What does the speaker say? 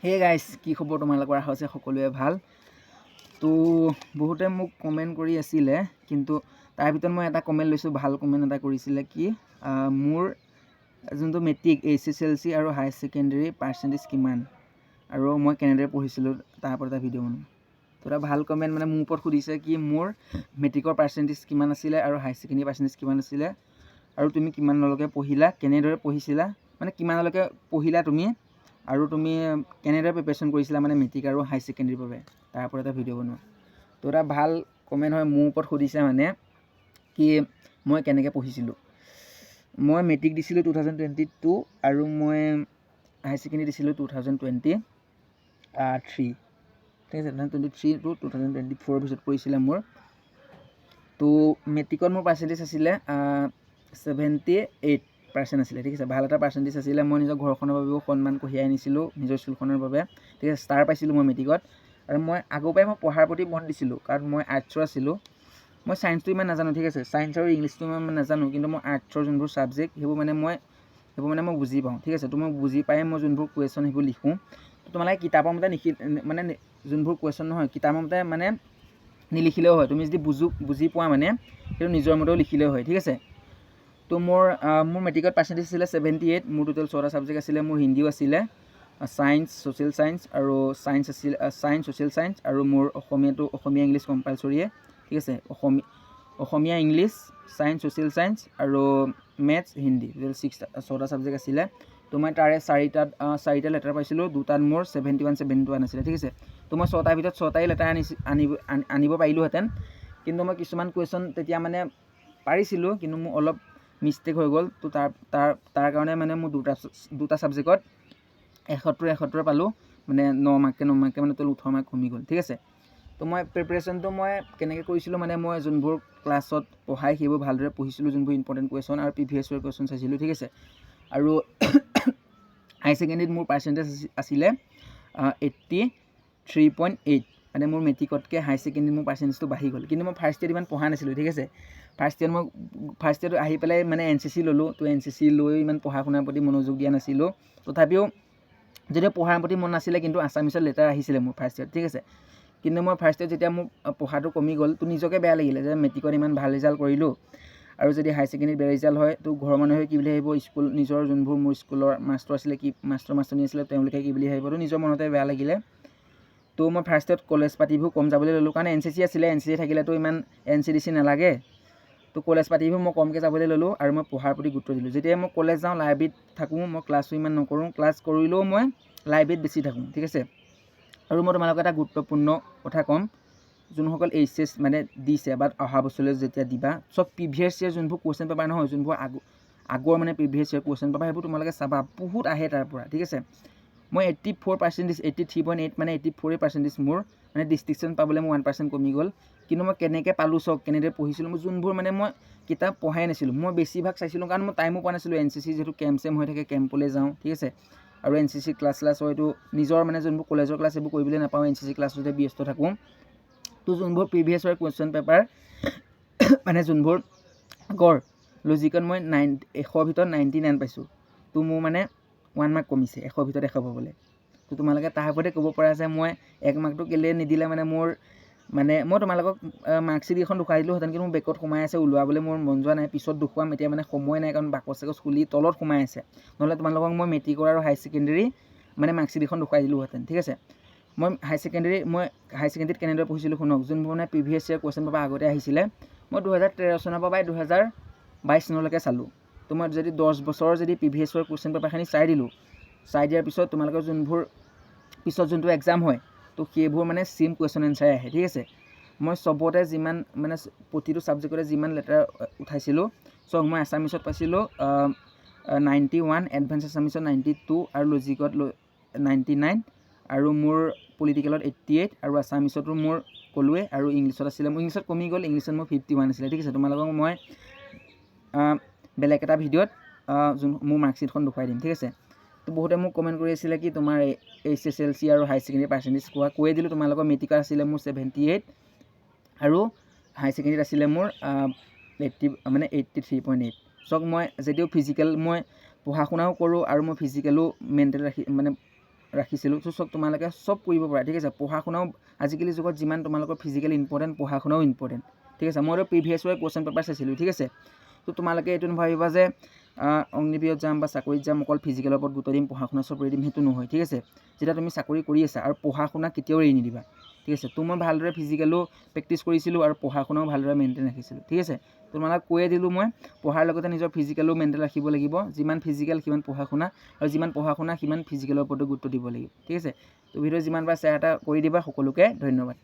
Hey guys, কি খবৰ তোমালোকৰ? আশা আছে সকলোৱে ভাল। তো বহুতে মোক কমেণ্ট কৰি আছিলে, কিন্তু তাৰ ভিতৰত মই এটা কমেণ্ট লৈছোঁ, ভাল কমেণ্ট এটা কৰিছিলে কি মোৰ যোনটো মেট্ৰিক HSLC আৰু হায়াৰ ছেকেণ্ডেৰী পাৰ্চেণ্টেজ কিমান আৰু মই কেনেদৰে পঢ়িছিলোঁ তাৰ ওপৰত এটা ভিডিঅ' বনাম। তো এটা ভাল কমেণ্ট মানে মোৰ ওপৰত সুধিছে কি মোৰ মেট্ৰিকৰ পাৰ্চেণ্টেজ কিমান আছিলে আৰু হায়াৰ ছেকেণ্ডেৰী পাৰ্চেণ্টেজ কিমান আছিলে আৰু তুমি কিমানলৈকে পঢ়িলা, কেনেদৰে পঢ়িছিলা, মানে কিমানলৈকে পঢ়িলা তুমি আৰু তুমি কেনেদৰে প্ৰিপেৰেশ্যন কৰিছিলা মানে মেট্ৰিক আৰু হায়াৰ ছেকেণ্ডেৰীৰ বাবে, তাৰ ওপৰত এটা ভিডিঅ' বনোৱা। তো এটা ভাল কমেণ্ট হয়, মোৰ ওপৰত সুধিছে মানে কি মই কেনেকৈ পঢ়িছিলোঁ। মই মেট্ৰিক দিছিলোঁ 2022 আৰু মই হায়াৰ ছেকেণ্ডেৰী দিছিলোঁ 2023, ঠিক আছে। 2023 to 2024 ভিতৰত পৰিছিলে মোৰ। তো মেট্ৰিকত মোৰ পাৰ্চেণ্টেজ আছিলে 78% আছিলে, ঠিক আছে। ভাল এটা পাৰ্চেণ্টেজ আছিলে। মই নিজৰ ঘৰখনৰ বাবেও সন্মান কঢ়িয়াই আনিছিলোঁ, নিজৰ স্কুলখনৰ বাবে, ঠিক আছে। ষ্টাৰ পাইছিলোঁ মই মেট্ৰিকত। আৰু মই আগৰ পৰাই মই পঢ়াৰ প্ৰতি মন দিছিলোঁ, কাৰণ মই আৰ্টছৰ আছিলোঁ। মই ছায়েন্সটো ইমান নাজানো, ঠিক আছে। ছায়েন্স আৰু ইংলিছটো ইমান নাজানো, কিন্তু মই আৰ্টছৰ যোনবোৰ ছাবজেক্ট সেইবোৰ মানে মই বুজি পাওঁ, ঠিক আছে। তো মই বুজি পাই মই যোনবোৰ কুৱেশ্যন সেইবোৰ লিখোঁ। তো তোমালোকে কিতাপৰ মতে মানে যোনবোৰ কুৱেশ্যন নহয়, কিতাপৰ মতে মানে নিলিখিলেও হয়। তুমি যদি বুজি পোৱা মানে সেইটো নিজৰ মতেও লিখিলেও হয়, ঠিক আছে। তো মোৰ মেট্ৰিকত পাৰ্চেণ্টেজ আছিলে 78। মোৰ টোটেল 6টা ছাবজেক্ট আছিলে। মোৰ হিন্দীও আছিলে, ছায়েন্স, ছ'চিয়েল ছায়েন্স আৰু ছায়েন্স ছ'চিয়েল ছায়েন্স, আৰু মোৰ অসমীয়া ইংলিছ কম্পালচৰিয়ে, ঠিক আছে। অসমীয়া ইংলিছ, ছায়েন্স, ছ'চিয়েল ছায়েন্স আৰু মেথছ, হিন্দী, টোটেল 6টা ছাবজেক্ট আছিলে। তো মই তাৰে চাৰিটা লেটাৰ পাইছিলোঁ, দুটাত মোৰ 71 আছিলে, ঠিক আছে। তো মই 6টাৰ ভিতৰত 6টাই লেটাৰ আনিব পাৰিলোঁহেঁতেন, কিন্তু মই কিছুমান কুৱেশ্যন তেতিয়া মানে পাৰিছিলোঁ, কিন্তু মোৰ অলপ মিষ্টেক হৈ গ'ল। তো তাৰ কাৰণে মানে মোৰ দুটা ছাবজেক্টত 71 পালোঁ, মানে 9 মাৰ্ককৈ মানে টোটেল 18 মাৰ্ক কমি গ'ল, ঠিক আছে। তো মই প্ৰিপেৰেশ্যনটো মই কেনেকৈ কৰিছিলোঁ, মানে মই যোনবোৰ ক্লাছত পঢ়াই সেইবোৰ ভালদৰে পঢ়িছিলোঁ, যোনবোৰ ইম্পৰ্টেণ্ট কুৱেশ্যন আৰু প্ৰিভিয়াছ ইয়েৰ কুৱেশ্যন চাইছিলোঁ, ঠিক আছে। আৰু হায়াৰ ছেকেণ্ডেৰীত মোৰ পাৰ্চেণ্টেজ আছিলে 83.8, মানে মোৰ মেট্ৰিকতকৈ হায়াৰ ছেকেণ্ডেৰীত মোৰ পাৰ্চেণ্টেজটো বাঢ়ি গ'ল। কিন্তু মই ফাৰ্ষ্ট ইয়েৰত ইমান পঢ়া নাছিলোঁ, ঠিক আছে। ফাৰ্ষ্ট ইয়েৰত আহি পেলাই মানে NCC ল'লোঁ। তো NCC লৈ ইমান পঢ়া শুনাৰ প্ৰতি মনোযোগ দিয়া নাছিলোঁ। তথাপিও যদিও পঢ়াৰ প্ৰতি মন নাছিলে, কিন্তু আছামিছত লেটাৰ আহিছিলে মোৰ ফাৰ্ষ্ট ইয়েৰত, ঠিক আছে। কিন্তু মই ফাৰ্ষ্ট ইয়েৰত যেতিয়া মোৰ পঢ়াটো কমি গ'ল, তো নিজকে বেয়া লাগিলে যে মেট্ৰিকত ইমান ভাল ৰিজাল্ট কৰিলোঁ আৰু যদি হায়াৰ ছেকেণ্ডেৰীত বেয়া ৰিজাল্ট হয়, তো ঘৰৰ মানুহে কি বুলি ভাবিব, নিজৰ যোনবোৰ মোৰ স্কুলৰ মাষ্টৰ আছিলে, মাষ্টৰনী আছিলে, তেওঁলোকে কি বুলি ভাবিব, তো নিজৰ মনতে বেয়া লাগিলে। তো মই ফাৰ্ষ্ট ইয়েৰত কলেজ পাতিবোৰ কম যাবলৈ ল'লোঁ, কাৰণ NCC আছিলে। NCC থাকিলেতো ইমান NCDC নালাগে। তো কলেজ পাতিবোৰ মই কমকৈ যাবলৈ ল'লোঁ আৰু মই পঢ়াৰ প্ৰতি গুৰুত্ব দিলোঁ। যেতিয়া মই কলেজ যাওঁ, লাইব্ৰেৰীত থাকোঁ, মই ক্লাছো ইমান নকৰোঁ। ক্লাছ কৰিলেও মই লাইব্ৰেৰীত বেছি থাকোঁ, ঠিক আছে। আৰু মই তোমালোকক এটা গুৰুত্বপূৰ্ণ কথা ক'ম, যোনসকল HS মানে দিছে বা অহা বছৰলৈ যেতিয়া দিবা, চব প্ৰিভিয়াছ ইয়েৰ যোনবোৰ কুৱেশ্যন পেপাৰ নহয়, যোনবোৰ আগৰ মানে প্ৰিভিয়াছ ইয়েৰ কুৱেশ্যন পেপাৰ, সেইবোৰ তোমালোকে চাবা, বহুত আহে তাৰ পৰা, ঠিক আছে। মই 84%, 83.8 মানে 84 পাৰ্চেণ্টেজ মোৰ, মানে ডিষ্টিংশ্যন পাবলৈ মোৰ 1% কমি গ'ল। কিন্তু মই কেনেকৈ পালোঁ চাওক, কেনেদৰে পঢ়িছিলোঁ। মই যোনবোৰ মানে মই কিতাপ পঢ়াই নাছিলোঁ, মই বেছিভাগ চাইছিলোঁ, কাৰণ মই টাইমো পোৱা নাছিলোঁ। NCC যিহেতু কেম্প হৈ থাকে, কেম্পলৈ যাওঁ, ঠিক আছে। আৰু NCC ক্লাছ হয়তো নিজৰ মানে যোনবোৰ কলেজৰ ক্লাছ সেইবোৰ কৰিবলৈ নাপাওঁ, NCC ক্লাছতে ব্যস্ত থাকোঁ। তো যোনবোৰ প্ৰিভিয়াছ ইয়েৰ কুৱেশ্যন পেপাৰ মানে যোনবোৰ আগৰ লজিকত মই 100 ভিতৰত 99 পাইছোঁ, তো মোৰ মানে 1 মাৰ্ক কমিছে 100 ভিতৰত 100 পাবলৈ। তো তোমালোকে তাৰ ওপৰতে ক'ব পৰা যে মই 1 মাৰ্কটো কেলৈ নিদিলে, মানে মই তোমালোকক মাৰ্কশ্বিট এখন দেখুৱাই দিলোঁহেঁতেন, কিন্তু মোৰ বেকত সোমাই আছে, ওলোৱাবলৈ মোৰ মন যোৱা নাই। পিছত দেখুৱাম, এতিয়া মানে সময় নাই, কাৰণ বাকচ খুলি তলত সোমাই আছে। নহ'লে তোমালোকক মই মেট্ৰিকৰ আৰু হায়াৰ ছেকেণ্ডেৰী মানে মাৰ্কশ্বিট এখন দেখুৱাই দিলোঁহেঁতেন, ঠিক আছে। মই হায়াৰ ছেকেণ্ডেৰীত কেনেদৰে পঢ়িছিলোঁ শুনক। যোনবোৰ মানে প্ৰিভিয়াছ ইয়েৰ কুৱেশ্যন পেপাৰ আগতে আহিছিলে, মই 2013 চনৰ পৰা 2022 চনলৈকে চালোঁ। তো মই যদি 10 বছৰৰ যদি প্ৰিভিয়াছ ইয়েৰ কুৱেশ্যন পেপাৰখিনি চাই দিয়াৰ পিছত তোমালোকৰ যোনবোৰ পিছত যোনটো এক্সাম হয়, তো সেইবোৰ মানে ছেম কুৱেশ্যন এনচাৰে আহে, ঠিক আছে। মই চবতে যিমান মানে প্ৰতিটো ছাবজেক্টতে যিমান লেটাৰ উঠাইছিলোঁ, চব মই আছামিছত পাইছিলোঁ 91, এডভান্স আছামিছত 92 আৰু লজিকত 99, আৰু মোৰ পলিটিকেলত 88, আৰু আছামিছতো মোৰ ক'লোৱে, আৰু ইংলিছত আছিলে, মোৰ ইংলিছত কমি গ'ল, ইংলিছত মোৰ 51 আছিলে, ঠিক আছে। তোমালোকক মই বেলেগ এটা ভিডিঅ'ত মোৰ মাৰ্কশ্বিটখন দেখুৱাই দিম, ঠিক আছে। তো বহুতে মোক কমেণ্ট কৰি আছিলে কি তোমাৰ HSLC আৰু হায়াৰ ছেকেণ্ডেৰী পাৰ্চেণ্টেজ কৈয়ে দিলোঁ। তোমালোকৰ মেট্ৰিকত আছিলে মোৰ 78 আৰু হায়াৰ ছেকেণ্ডেৰীত আছিলে মোৰ 83.8। চাওক, মই যদিও ফিজিকেল মই পঢ়া শুনাও কৰোঁ আৰু মই ফিজিকেলো মেইনটেইন ৰাখিছিলোঁ। চ' চব তোমালোকে চব কৰিব পাৰা, ঠিক আছে। পঢ়া শুনাও আজিকালি যুগত যিমান তোমালোকৰ ফিজিকেলি ইম্পৰ্টেণ্ট, পঢ়া শুনাও ইম্পৰ্টেণ্ট, ঠিক আছে। মইতো প্ৰিভিয়াছ ইয়াৰ কুৱেশ্যন পেপাৰ চাইছিলোঁ, ঠিক আছে। ত' তোমালোকে এইটো নাভাবিবা যে অগ্নিবীৰত যাম বা চাকৰিত যাম অকল ফিজিকেলৰ ওপৰত গুৰুত্ব দিম, পঢ়া শুনা চব এৰি দিম, সেইটো নহয়, ঠিক আছে। যেতিয়া তুমি চাকৰি কৰি আছা আৰু পঢ়া শুনা কেতিয়াও এৰি নিদিবা, ঠিক আছে। তো মই ভালদৰে ফিজিকেলো প্ৰেক্টিছ কৰিছিলোঁ আৰু পঢ়া শুনাও ভালদৰে মেইনটেইন ৰাখিছিলোঁ, ঠিক আছে। তোমালোকক কৈয়ে দিলোঁ মই, পঢ়াৰ লগতে নিজৰ ফিজিকেলো মেইনটেইন ৰাখিব লাগিব। যিমান ফিজিকেল সিমান পঢ়া শুনা, আৰু যিমান পঢ়া শুনা সিমান ফিজিকেলৰ ওপৰতো গুৰুত্ব দিব লাগিব, ঠিক আছে। তো ভিডিঅ' যিমান পাৰে শ্বেয়াৰ এটা কৰি দিবা। সকলোকে ধন্যবাদ।